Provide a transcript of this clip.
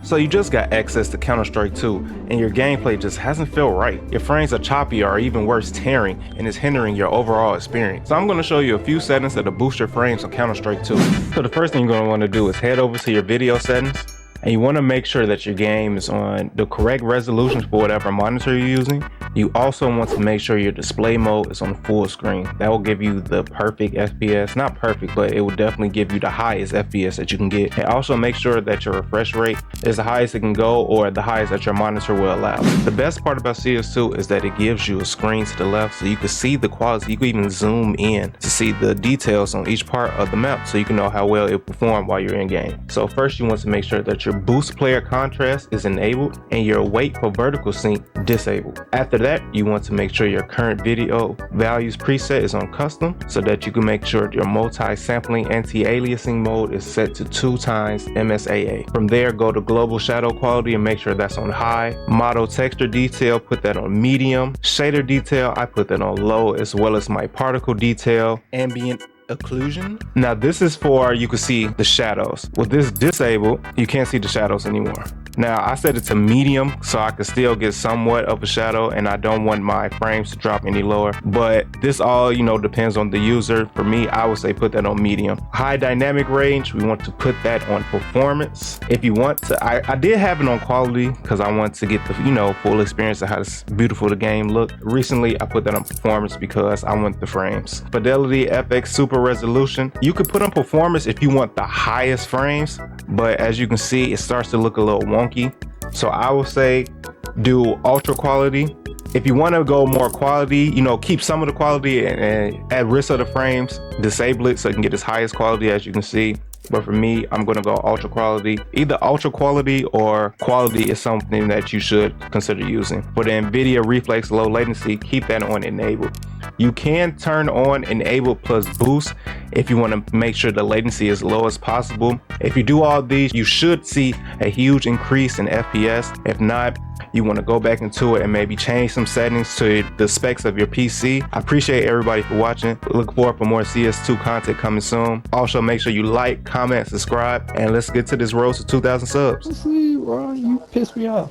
So you just got access to Counter-Strike 2 and your gameplay just hasn't felt right. Your frames are choppy or even worse, tearing, and is hindering your overall experience. So I'm going to show you a few settings that'll boost your frames on Counter-Strike 2. So the first thing you're going to want to do is head over to your video settings, and you want to make sure that your game is on the correct resolution for whatever monitor you're using. You also want to make sure your display mode is on full screen. That will give you the perfect FPS, not perfect, but it will definitely give you the highest FPS that you can get. And also make sure that your refresh rate is the highest it can go, or the highest that your monitor will allow. The best part about CS2 is that it gives you a screen to the left, so you can see the quality. You can even zoom in to see the details on each part of the map, so you can know how well it performed while you're in game. So first you want to make sure that your boost player contrast is enabled and your wait for vertical sync disabled. After that, you want to make sure your current video values preset is on custom, so that you can make sure your multi-sampling anti-aliasing mode is set to 2 times MSAA. From there, go to global shadow quality and make sure that's on high. Model texture detail, put that on medium. Shader detail, I put that on low, as well as my particle detail. Ambient occlusion. Now this is for, you can see the shadows. With this disabled, you can't see the shadows anymore. Now I set it to medium so I can still get somewhat of a shadow, and I don't want my frames to drop any lower, but this all, you know, depends on the user. For me, I would say put that on medium. High dynamic range, we want to put that on performance. If you want to, I did have it on quality because I want to get the, you know, full experience of how this beautiful the game look. Recently I put that on performance because I want the frames. Fidelity FX super resolution, you could put on performance if you want the highest frames, but as you can see, it starts to look a little wonky. So I would say do ultra quality. If you want to go more quality, you know, keep some of the quality and at risk of the frames, disable it so it can get as highest quality as you can see. But for me, I'm going to go ultra quality. Either ultra quality or quality is something that you should consider using. For the NVIDIA Reflex low latency, keep that on enabled. You can turn on enable plus boost if you want to make sure the latency is low as possible. If you do all these, you should see a huge increase in FPS. If not, you want to go back into it and maybe change some settings to the specs of your PC. I appreciate everybody for watching. Look forward for more CS2 content coming soon. Also, make sure you like, comment, subscribe, and let's get to this road to 2,000 subs. See, Ron, you pissed me off.